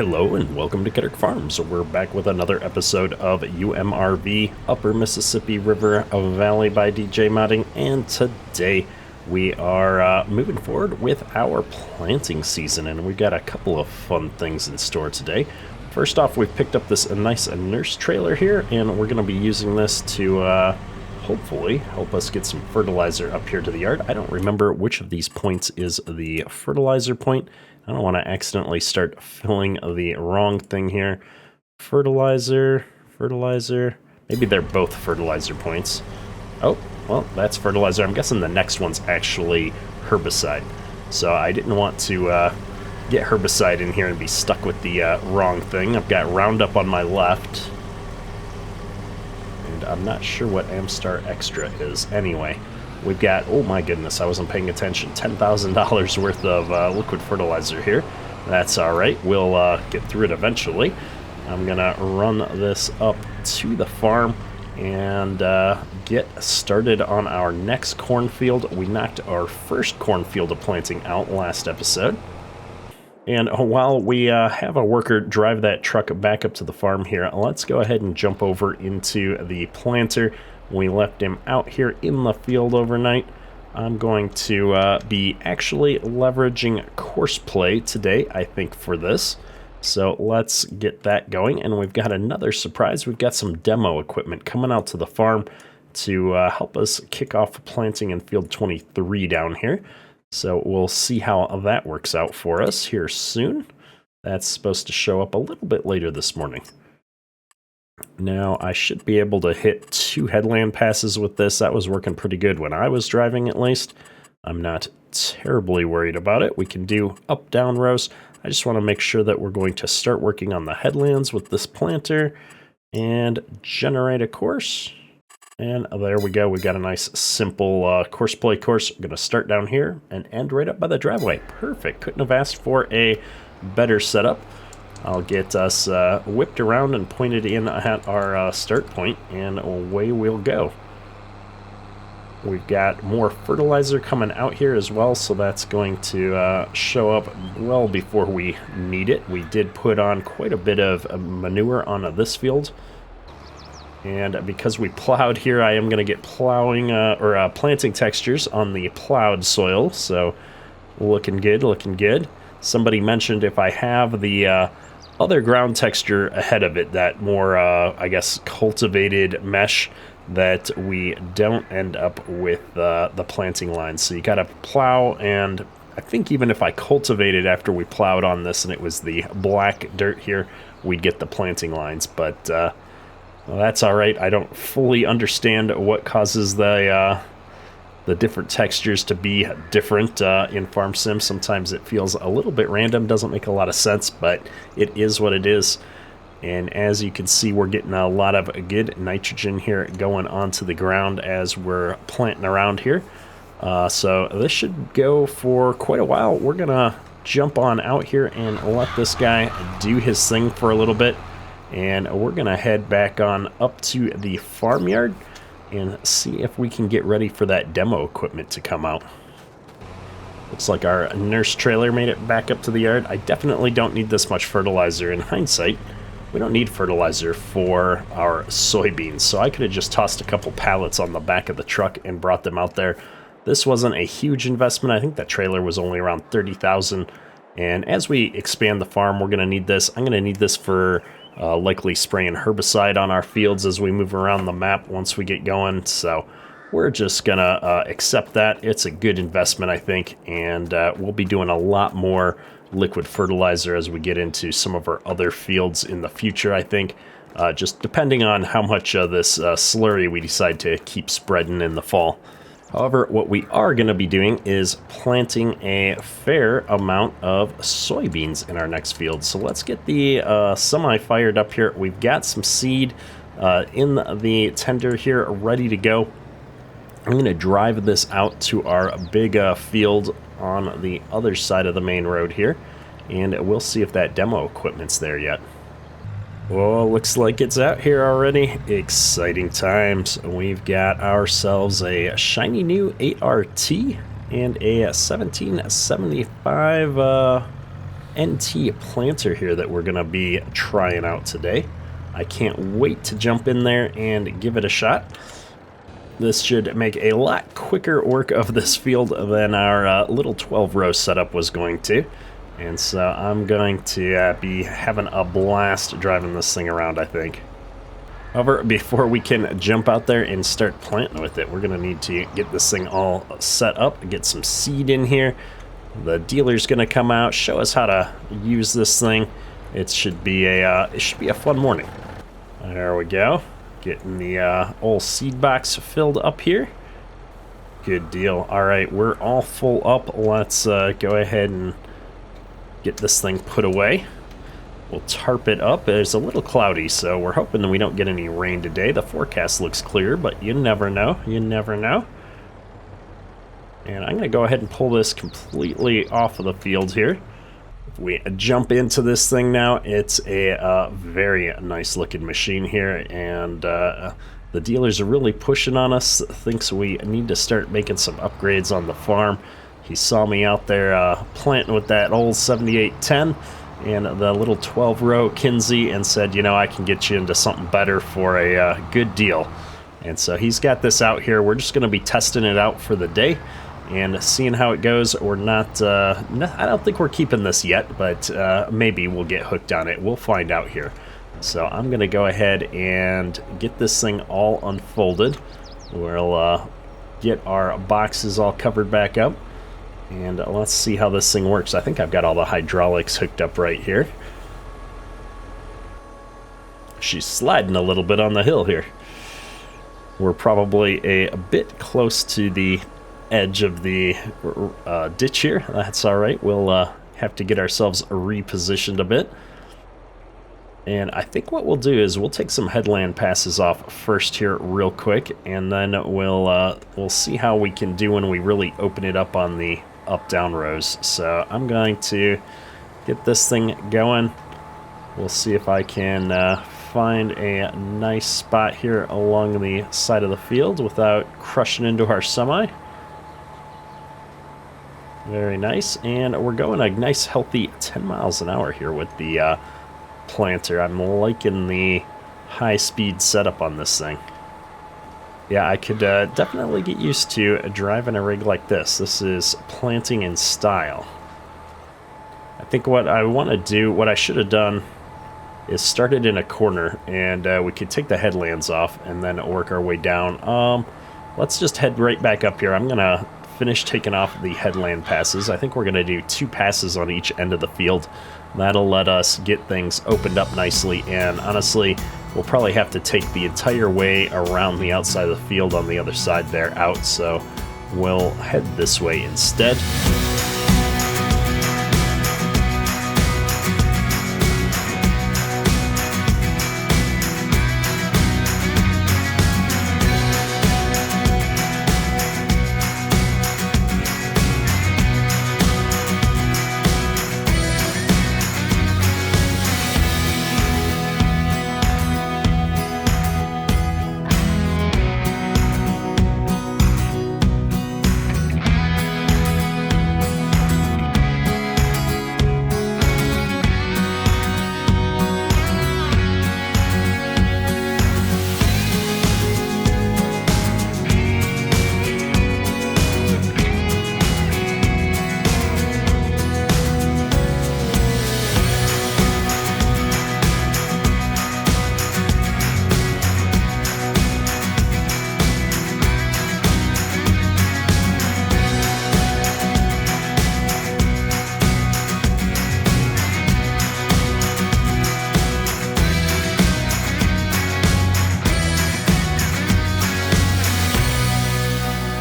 Hello and welcome to Ketterick Farms. We're back with another episode of UMRV Upper Mississippi River Valley by DJ Modding, and today we are moving forward with our planting season, and we've got a couple of fun things in store today. First off, we've picked up this nice nurse trailer here, and we're going to be using this to hopefully help us get some fertilizer up here to the yard. I don't remember which of these points is the fertilizer point. I don't want to accidentally start filling the wrong thing here. Fertilizer. Maybe they're both fertilizer points. Oh, well, that's fertilizer. I'm guessing the next one's actually herbicide. So I didn't want to get herbicide in here and be stuck with the wrong thing. I've got Roundup on my left. And I'm not sure what Amstar Extra is. Anyway, we've got, oh my goodness, I wasn't paying attention, $10,000 worth of liquid fertilizer here. That's all right. We'll get through it eventually. I'm going to run this up to the farm and get started on our next cornfield. We knocked our first cornfield of planting out last episode. And while we have a worker drive that truck back up to the farm here, let's go ahead and jump over into the planter. We left him out here in the field overnight. I'm going to be actually leveraging Courseplay today, I think, for this. So let's get that going. And we've got another surprise. We've got some demo equipment coming out to the farm to help us kick off planting in field 23 down here. So we'll see how that works out for us here soon. That's supposed to show up a little bit later this morning. Now, I should be able to hit 2 headland passes with this. That was working pretty good when I was driving, at least. I'm not terribly worried about it. We can do up-down rows. I just want to make sure that we're going to start working on the headlands with this planter and generate a course. And there we go. We got a nice, simple Courseplay course. I'm going to start down here and end right up by the driveway. Perfect. Couldn't have asked for a better setup. I'll get us whipped around and pointed in at our start point, and away we'll go. We've got more fertilizer coming out here as well, so that's going to show up well before we need it. We did put on quite a bit of manure on this field, and because we plowed here, I am going to get plowing or planting textures on the plowed soil, so looking good, looking good. Somebody mentioned if I have the other ground texture ahead of it, that more, I guess, cultivated mesh, that we don't end up with the planting lines. So you got to plow, and I think even if I cultivated after we plowed on this and it was the black dirt here, we'd get the planting lines. But well, that's all right. I don't fully understand what causes the different textures to be different in Farm Sim. Sometimes it feels a little bit random, doesn't make a lot of sense, but it is what it is. And as you can see, we're getting a lot of good nitrogen here going onto the ground as we're planting around here. So this should go for quite a while. We're gonna jump on out here and let this guy do his thing for a little bit. And we're gonna head back on up to the farmyard and see if we can get ready for that demo equipment to come out. Looks like our nurse trailer made it back up to the yard. I definitely don't need this much fertilizer. In hindsight, we don't need fertilizer for our soybeans, so I could have just tossed a couple pallets on the back of the truck and brought them out there. This wasn't a huge investment. I think that trailer was only around $30,000, and as we expand the farm, we're going to need this. I'm going to need this for likely spraying herbicide on our fields as we move around the map once we get going. So we're just gonna accept that. It's a good investment, I think, and we'll be doing a lot more liquid fertilizer as we get into some of our other fields in the future, I think, just depending on how much of this slurry we decide to keep spreading in the fall. However, what we are going to be doing is planting a fair amount of soybeans in our next field. So let's get the semi fired up here. We've got some seed in the tender here ready to go. I'm going to drive this out to our big field on the other side of the main road here, and we'll see if that demo equipment's there yet. Well, looks like it's out here already. Exciting times. We've got ourselves a shiny new 8RT and a 1775 NT planter here that we're going to be trying out today. I can't wait to jump in there and give it a shot. This should make a lot quicker work of this field than our little 12-row setup was going to. And so I'm going to be having a blast driving this thing around, I think. However, before we can jump out there and start planting with it, we're going to need to get this thing all set up, get some seed in here. The dealer's going to come out, show us how to use this thing. It should be a fun morning. There we go. Getting the old seed box filled up here. Good deal. All right, we're all full up. Let's go ahead and get this thing put away. We'll tarp it up. It's a little cloudy, so we're hoping that we don't get any rain today. The forecast looks clear, but you never know. You never know. And I'm going to go ahead and pull this completely off of the field here. If we jump into this thing now, it's a very nice looking machine here, and the dealers are really pushing on us. Thinks we need to start making some upgrades on the farm. He saw me out there planting with that old 7810 and the little 12-row Kinsey and said, you know, I can get you into something better for a good deal. And so he's got this out here. We're just going to be testing it out for the day and seeing how it goes. Or not, I don't think we're keeping this yet, but maybe we'll get hooked on it. We'll find out here. So I'm going to go ahead and get this thing all unfolded. We'll get our boxes all covered back up. And let's see how this thing works. I think I've got all the hydraulics hooked up right here. She's sliding a little bit on the hill here. We're probably a bit close to the edge of the ditch here. That's all right. We'll have to get ourselves repositioned a bit. And I think what we'll do is we'll take some headland passes off first here real quick, and then we'll see how we can do when we really open it up on the up-down rows. So I'm going to get this thing going. We'll see if I can find a nice spot here along the side of the field without crushing into our semi. Very nice. And we're going a nice healthy 10 miles an hour here with the planter. I'm liking the high-speed setup on this thing. Yeah, I could definitely get used to driving a rig like this. This is planting in style. I think what I want to do, what I should have done, is start it in a corner, and we could take the headlands off and then work our way down. Let's just head right back up here. I'm going to finish taking off the headland passes. I think we're going to do 2 passes on each end of the field. That'll let us get things opened up nicely, and honestly, we'll probably have to take the entire way around the outside of the field on the other side there out, so we'll head this way instead.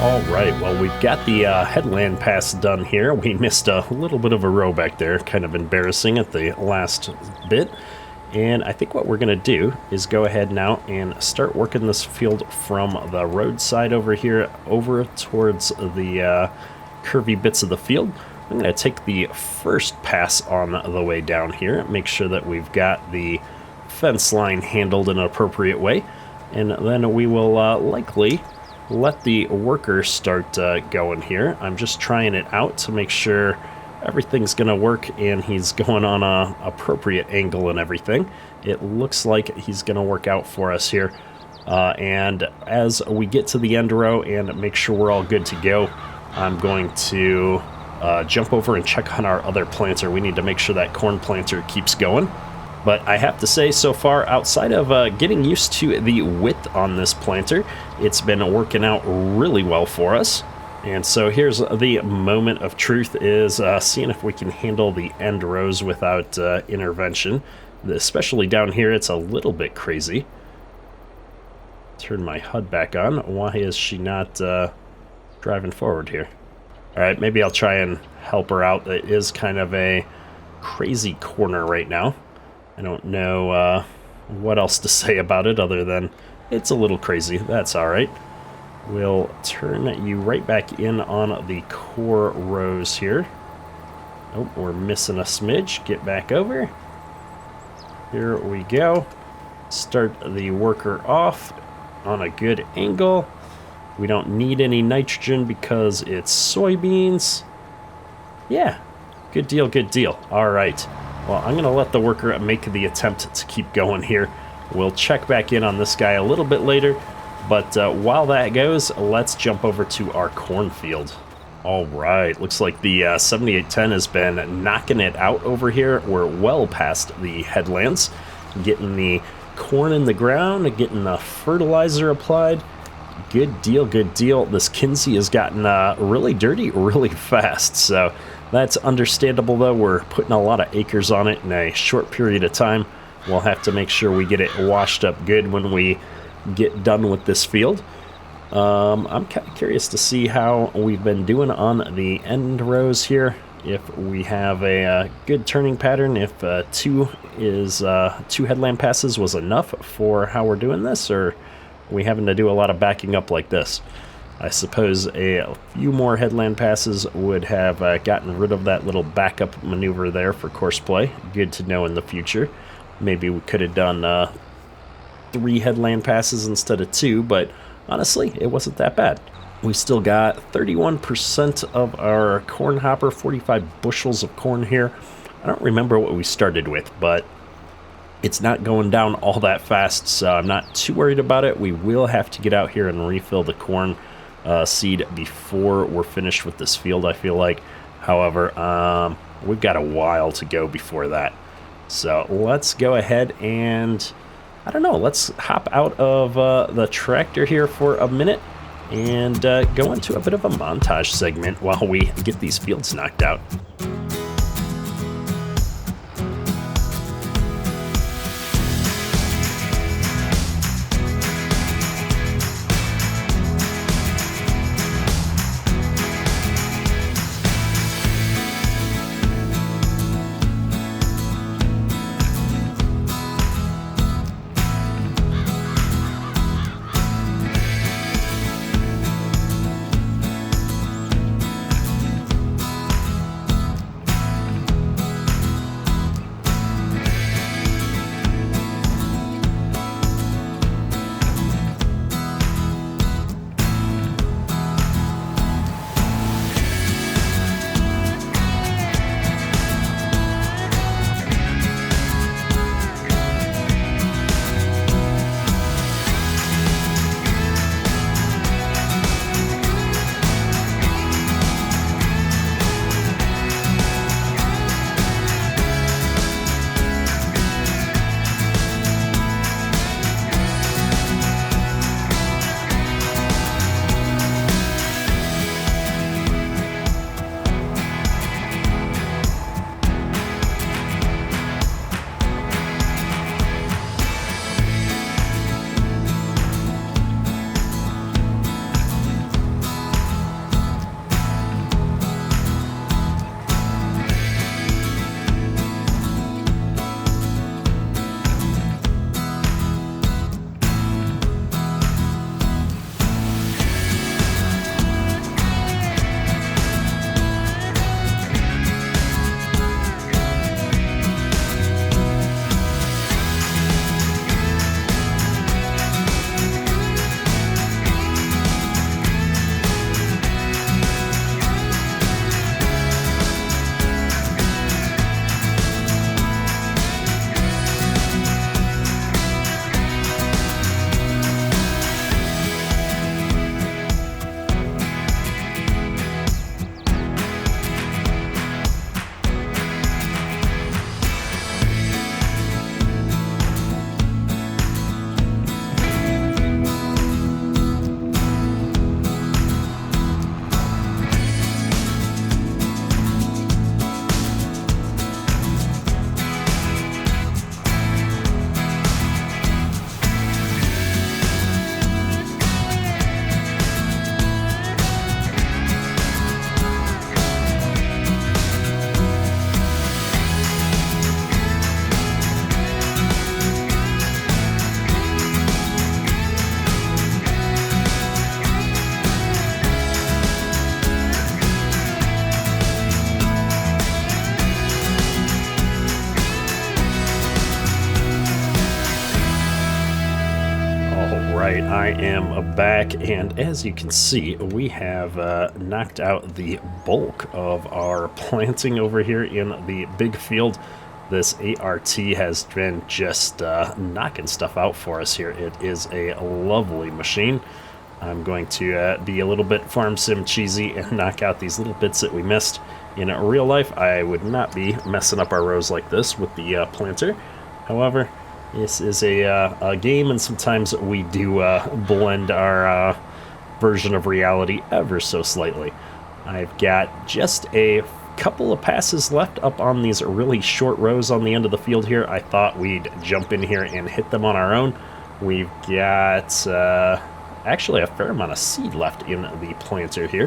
Alright, well, we've got the headland pass done here. We missed a little bit of a row back there, kind of embarrassing at the last bit. And I think what we're going to do is go ahead now and start working this field from the roadside over here over towards the curvy bits of the field. I'm going to take the first pass on the way down here, make sure that we've got the fence line handled in an appropriate way, and then we will likely let the workers start going here. I'm just trying it out to make sure everything's going to work and he's going on a appropriate angle and everything. It looks like he's going to work out for us here. And as we get to the end row and make sure we're all good to go, I'm going to jump over and check on our other planter. We need to make sure that corn planter keeps going. But I have to say, so far, outside of getting used to the width on this planter, it's been working out really well for us. And so here's the moment of truth, is seeing if we can handle the end rows without intervention. Especially down here, it's a little bit crazy. Turn my HUD back on. Why is she not driving forward here? All right, maybe I'll try and help her out. It is kind of a crazy corner right now. I don't know what else to say about it other than it's a little crazy. That's all right. We'll turn you right back in on the core rows here. Oh, we're missing a smidge. Get back over. Here we go. Start the worker off on a good angle. We don't need any nitrogen because it's soybeans. Yeah, good deal, good deal. All right. Well, I'm going to let the worker make the attempt to keep going here. We'll check back in on this guy a little bit later. But while that goes, let's jump over to our cornfield. All right, looks like the 7810 has been knocking it out over here. We're well past the headlands, getting the corn in the ground, getting the fertilizer applied. Good deal, good deal. This Kinsey has gotten really dirty really fast, so that's understandable, though. We're putting a lot of acres on it in a short period of time. We'll have to make sure we get it washed up good when we get done with this field. I'm kind of curious to see how we've been doing on the end rows here. If we have a good turning pattern, if two headland passes was enough for how we're doing this, or are we having to do a lot of backing up like this? I suppose a few more headland passes would have gotten rid of that little backup maneuver there for course play. Good to know in the future. Maybe we could have done 3 headland passes instead of 2, but honestly, it wasn't that bad. We still got 31% of our corn hopper, 45 bushels of corn here. I don't remember what we started with, but it's not going down all that fast, so I'm not too worried about it. We will have to get out here and refill the corn seed before we're finished with this field, I feel like. However, we've got a while to go before that. So let's go ahead and, I don't know, let's hop out of the tractor here for a minute and go into a bit of a montage segment while we get these fields knocked out. right, I am back, and as you can see, we have knocked out the bulk of our planting over here in the big field. This ART has been just knocking stuff out for us here. It is a lovely machine. I'm going to be a little bit farm sim cheesy and knock out these little bits that we missed. In real life, I would not be messing up our rows like this with the planter. However, this is a game, and sometimes we do blend our version of reality ever so slightly. I've got just a couple of passes left up on these really short rows on the end of the field here. I thought we'd jump in here and hit them on our own. We've got actually a fair amount of seed left in the planter here,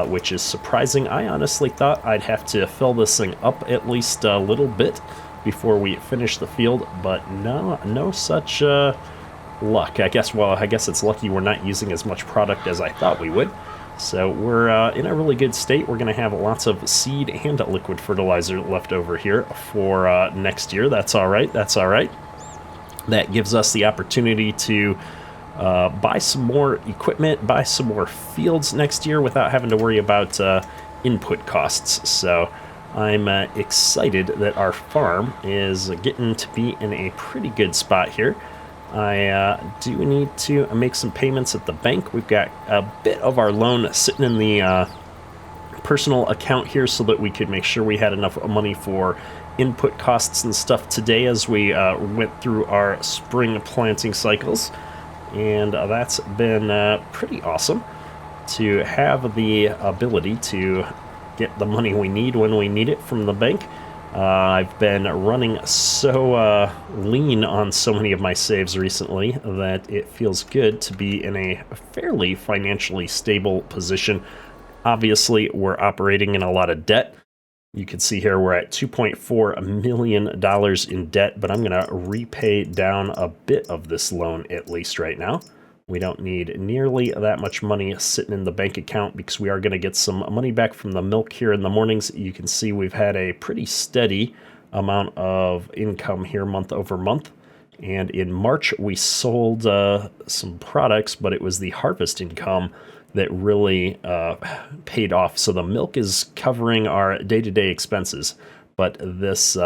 which is surprising. I honestly thought I'd have to fill this thing up at least a little bit before we finish the field, but no such luck. I guess it's lucky we're not using as much product as I thought we would. So we're in a really good state. We're going to have lots of seed and liquid fertilizer left over here for next year. That's all right. That gives us the opportunity to buy some more equipment, buy some more fields next year without having to worry about input costs. So I'm excited that our farm is getting to be in a pretty good spot here. I do need to make some payments at the bank. We've got a bit of our loan sitting in the personal account here so that we could make sure we had enough money for input costs and stuff today as we went through our spring planting cycles. And that's been pretty awesome to have the ability to get the money we need when we need it from the bank. I've been running so lean on so many of my saves recently that it feels good to be in a fairly financially stable position. Obviously, we're operating in a lot of debt. You can see here we're at $2.4 million in debt, but I'm going to repay down a bit of this loan at least right now. We don't need nearly that much money sitting in the bank account because we are going to get some money back from the milk here in the mornings. You can see we've had a pretty steady amount of income here month over month. And in March, we sold some products, but it was the harvest income that really paid off. So the milk is covering our day-to-day expenses, but this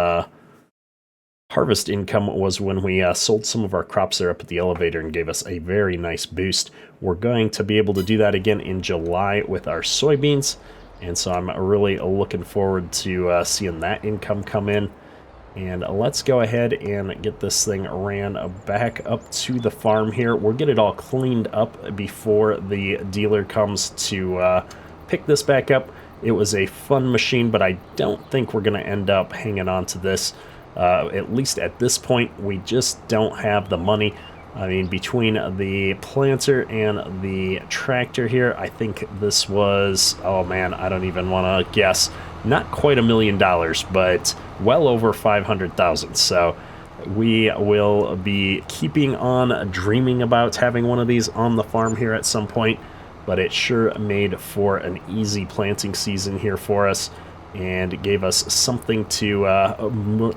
harvest income was when we sold some of our crops there up at the elevator and gave us a very nice boost. We're going to be able to do that again in July with our soybeans, and so I'm really looking forward to seeing that income come in. And let's go ahead and get this thing ran back up to the farm here. We'll get it all cleaned up before the dealer comes to pick this back up. It was a fun machine, but I don't think we're going to end up hanging on to this. At least at this point, we just don't have the money. I mean, between the planter and the tractor here, I think this was, oh man, I don't even want to guess. Not quite $1 million, but well over 500,000. So we will be keeping on dreaming about having one of these on the farm here at some point, but it sure made for an easy planting season here for us, and it gave us something to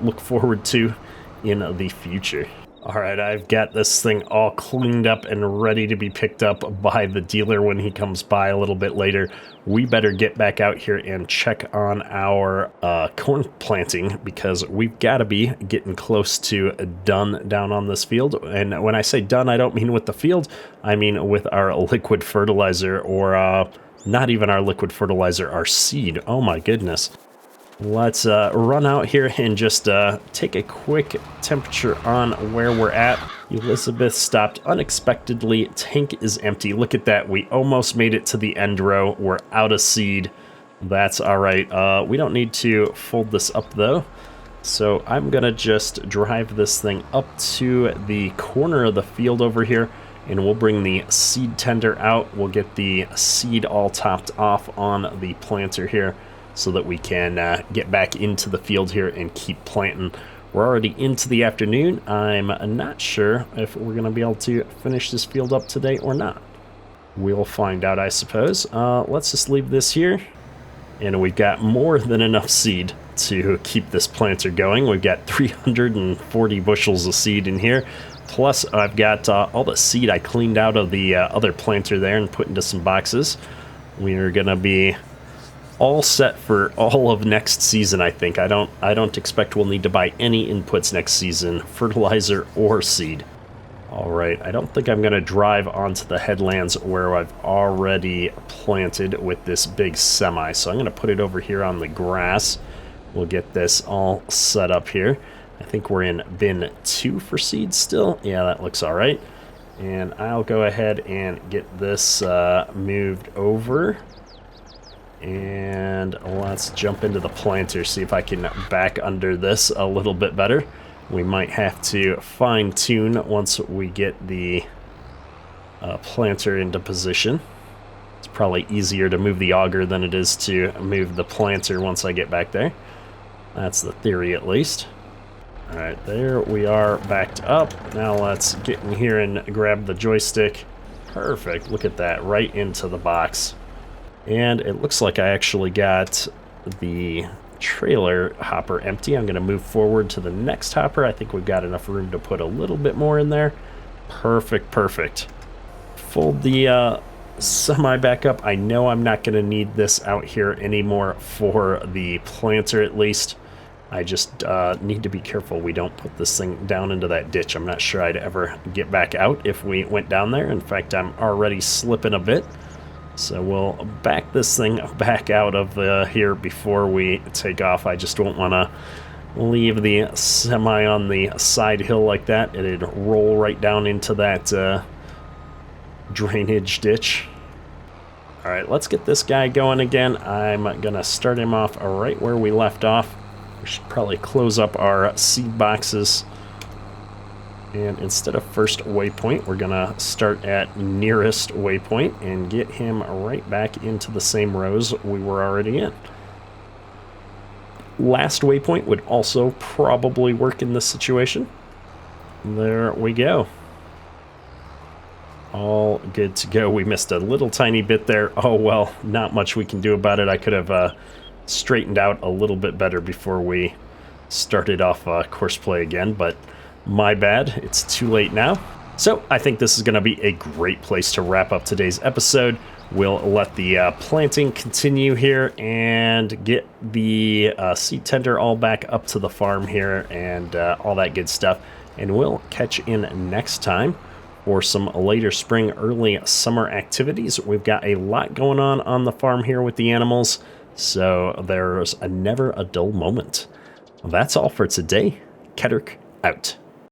look forward to in the future. All right, I've got this thing all cleaned up and ready to be picked up by the dealer when he comes by a little bit later. We better get back out here and check on our corn planting because we've got to be getting close to done down on this field. And when I say done, I don't mean with the field. I mean with our liquid fertilizer, or not even our liquid fertilizer, our seed. Oh my goodness. Let's run out here and just take a quick temperature on where we're at. Elizabeth stopped unexpectedly. Tank is empty. Look at that. We almost made it to the end row. We're out of seed. That's all right. We don't need to fold this up though. So I'm going to just drive this thing up to the corner of the field over here, and we'll bring the seed tender out. We'll get the seed all topped off on the planter here, so that we can get back into the field here and keep planting. We're already into the afternoon. I'm not sure if we're going to be able to finish this field up today or not. We'll find out, I suppose. Let's just leave this here. And we've got more than enough seed to keep this planter going. We've got 340 bushels of seed in here. Plus, I've got all the seed I cleaned out of the other planter there and put into some boxes. We're going to be all set for all of next season, I think. I don't expect we'll need to buy any inputs next season, fertilizer or seed. All right, I don't think I'm going to drive onto the headlands where I've already planted with this big semi. So I'm going to put it over here on the grass. We'll get this all set up here. I think we're in bin 2 for seed still. Yeah, that looks all right. And I'll go ahead and get this moved over. And let's jump into the planter, see if I can back under this a little bit better. We might have to fine-tune once we get the planter into position. It's probably easier to move the auger than it is to move the planter once I get back there. That's the theory, at least. All right, there we are backed up. Now let's get in here and grab the joystick. Perfect, look at that, right into the box. And it looks like I actually got the trailer hopper empty. I'm going to move forward to the next hopper. I think we've got enough room to put a little bit more in there. Perfect, perfect. Fold the semi back up. I know I'm not going to need this out here anymore for the planter, at least. I just need to be careful we don't put this thing down into that ditch. I'm not sure I'd ever get back out if we went down there. In fact, I'm already slipping a bit. So we'll back this thing back out of here before we take off. I just don't want to leave the semi on the side hill like that. It'd roll right down into that drainage ditch. All right, let's get this guy going again. I'm going to start him off right where we left off. We should probably close up our seed boxes. And instead of first waypoint, we're going to start at nearest waypoint and get him right back into the same rows we were already in. Last waypoint would also probably work in this situation. There we go. All good to go. We missed a little tiny bit there. Oh, well, not much we can do about it. I could have straightened out a little bit better before we started off course play again, but my bad, it's too late now. So I think this is going to be a great place to wrap up today's episode. We'll let the planting continue here and get the seed tender all back up to the farm here and all that good stuff. And we'll catch in next time for some later spring, early summer activities. We've got a lot going on the farm here with the animals, so there's never a dull moment. That's all for today. Kedrick out.